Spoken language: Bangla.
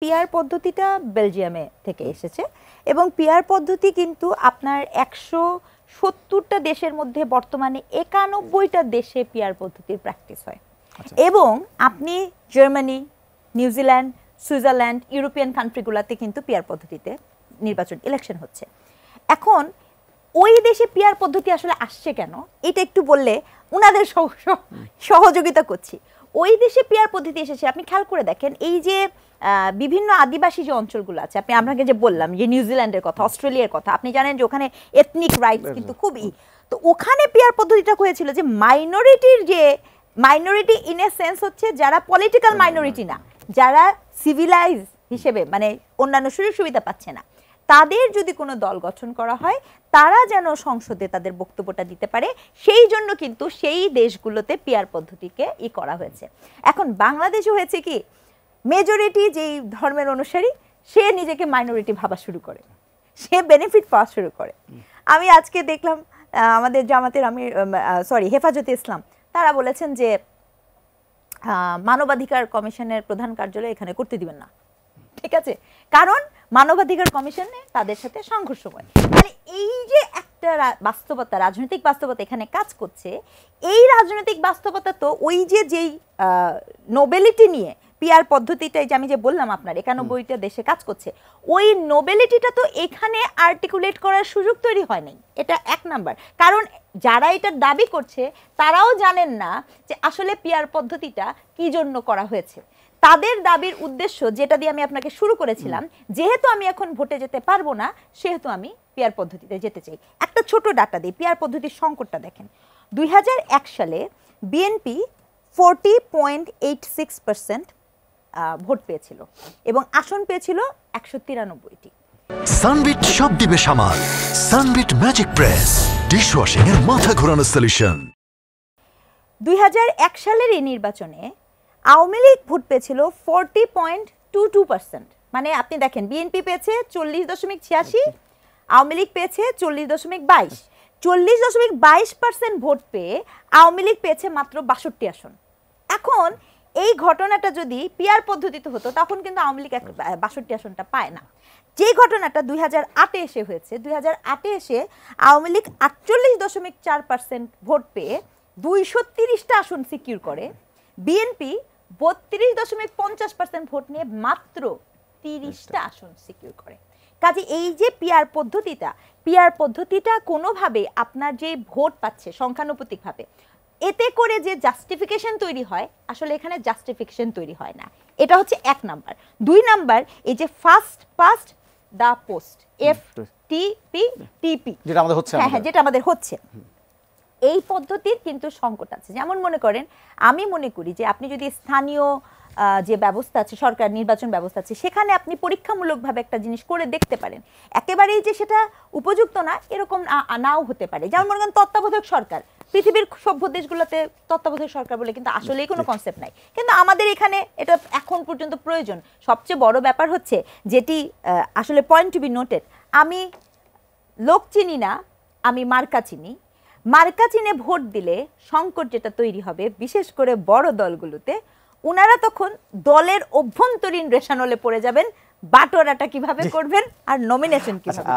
পিআর পদ্ধতিটা বেলজিয়ামে থেকে এসেছে এবং পিআর পদ্ধতি কিন্তু আপনার 170টা দেশের মধ্যে বর্তমানে 91টা দেশে পিআর পদ্ধতির প্র্যাকটিস হয়। এবং আপনি জার্মানি, নিউজিল্যান্ড, সুইজারল্যান্ড, ইউরোপিয়ান কান্ট্রিগুলোতে কিন্তু পিআর পদ্ধতিতে নির্বাচন ইলেকশন হচ্ছে। এখন ওই দেশে পিআর পদ্ধতি আসলে আসছে কেন এটা একটু বললে উনাদের সহযোগিতা করছি। ওই দেশে পিআর পদ্ধতি এসেছে, আপনি খেয়াল করে দেখেন এই যে বিভিন্ন আদিবাসী যে অঞ্চলগুলো আছে, আপনি আপনাকে যে বললাম যে নিউজিল্যান্ডের কথা, অস্ট্রেলিয়ার কথা, আপনি জানেন যে ওখানে এথনিক রাইটস কিন্তু খুবই, তো ওখানে পিআর পদ্ধতিটা হয়েছিল যে মাইনরিটির যে মাইনরিটি ইন এ সেন্স হচ্ছে যারা পলিটিক্যাল মাইনরিটি না, যারা সিভিলাইজ হিসেবে মানে অন্যান্য সুযোগ সুবিধা পাচ্ছে না, তাদের যদি কোনো দল গঠন করা হয় তারা যেন সংসদে তাদের বক্তব্যটা দিতে পারে, সেই জন্য কিন্তু সেই দেশগুলোতে পিআর পদ্ধতিকে করা হয়েছে। এখন বাংলাদেশে হয়েছে কি, মেজরিটি যেই ধর্মের অনুসারী সে নিজেকে মাইনরিটি ভাবা শুরু করে, সে বেনিফিট পাওয়া শুরু করে। আমি আজকে দেখলাম আমাদের জামাতের হেফাজতে ইসলাম তারা বলেছেন যে মানবাধিকার কমিশনের প্রধান কার্যালয় এখানে করতে দিবেন না, ঠিক আছে, কারণ মানবাধিকার কমিশনে তাদের সাথে সংঘর্ষ হয়। মানে এই যে একটা বাস্তবতা, রাজনৈতিক বাস্তবতা এখানে কাজ করছে, এই রাজনৈতিক বাস্তবতা তো ওই যে যেই নোবেলিটি নিয়ে পিআর পদ্ধতিটা যে আমি যে বললাম আপনার 91টা দেশে কাজ করছে, ওই নোবেলিটিটা তো এখানে আর্টিকুলেট করার সুযোগ তৈরি হয় নাই। এটা এক নাম্বার। কারণ যারা এটার দাবি করছে তারাও জানেন না যে আসলে পিআর পদ্ধতিটা কি জন্য করা হয়েছে। তাদের দাবির উদ্দেশ্য যেটা দিয়ে আমি আপনাকে শুরু করেছিলাম, যেহেতু আমি এখন ভোটে যেতে পারবো না সেহেতু আমি পিআর পদ্ধতিতে যেতে চাই। একটা ছোট ডাটা দিই, পিআর পদ্ধতির সংকটটা দেখেন। 2001 সালে বিএনপি 40.86% ভোট পেয়েছিল এবং আসন পেয়েছিল 193টি। সানবিট সব দিবে সামাল। সানবিট ম্যাজিক প্রেস ডিশওয়াশিং এর মাথা ঘোরানো সলিউশন। 2001 সালের এই নির্বাচনে আওয়ামী লীগ ভোট পেয়েছিল 40.22%। মানে আপনি দেখেন বিএনপি পেয়েছে 40.86, আওয়ামী লীগ পেয়েছে 40.22। 40.22% ভোট পেয়ে আওয়ামী লীগ পেয়েছে মাত্র 62 আসন। এখন এই ঘটনাটা যদি পিআর পদ্ধতিতে হতো তখন কিন্তু আওয়ামী লীগ 62 আসনটা পায় না। যে ঘটনাটা 2008-এ এসে হয়েছে, 2008-এ এসে আওয়ামী লীগ 48.4% ভোট পেয়ে 230টা আসন সিকিউর করে, বিএনপি 32.50% ভোট নিয়ে মাত্র 30টা আসন সিকিউর করে। কাজে এই যে পিআর পদ্ধতিটা কোনোভাবে আপনার যে ভোট পাচ্ছে সংখ্যানুপাতিকভাবে, এতে করে যে জাস্টিফিকেশন তৈরি হয়, আসলে এখানে জাস্টিফিকেশন তৈরি হয় না। এটা হচ্ছে এক নাম্বার। 2 নাম্বার, এই যে first past the post, FTP যেটা আমাদের হচ্ছে, হ্যাঁ যেটা আমাদের হচ্ছে, এই পদ্ধতির কিন্তু সংকট আছে। যেমন মনে করেন, আমি মনে করি যে আপনি যদি স্থানীয় যে ব্যবস্থা আছে, সরকার নির্বাচন ব্যবস্থা আছে, সেখানে আপনি পরীক্ষামূলকভাবে একটা জিনিস করে দেখতে পারেন। একেবারেই যে সেটা উপযুক্ত না এরকম নাও হতে পারে। যেমন মনে করেন তত্ত্বাবধায়ক সরকার, পৃথিবীর সভ্য দেশগুলোতে তত্ত্বাবধায়ক সরকার বলে কিন্তু আসলেই কোনো কনসেপ্ট নাই, কিন্তু আমাদের এখানে এটা এখন পর্যন্ত প্রয়োজন। সবচেয়ে বড় ব্যাপার হচ্ছে যেটি আসলে পয়েন্ট টু বি নোটেড, আমি লোক চিনি না, আমি মার্কা চিনি। মার্কা চিনে ভোট দিলে সংকট যেটা তৈরি হবে বিশেষ করে বড় দলগুলোতে, ওনারা তখন দলের অভ্যন্তরীণ রেশানলে পড়ে যাবেন, বাটোয়ারাটা কিভাবে করবেন আর নমিনেশন কিভাবে।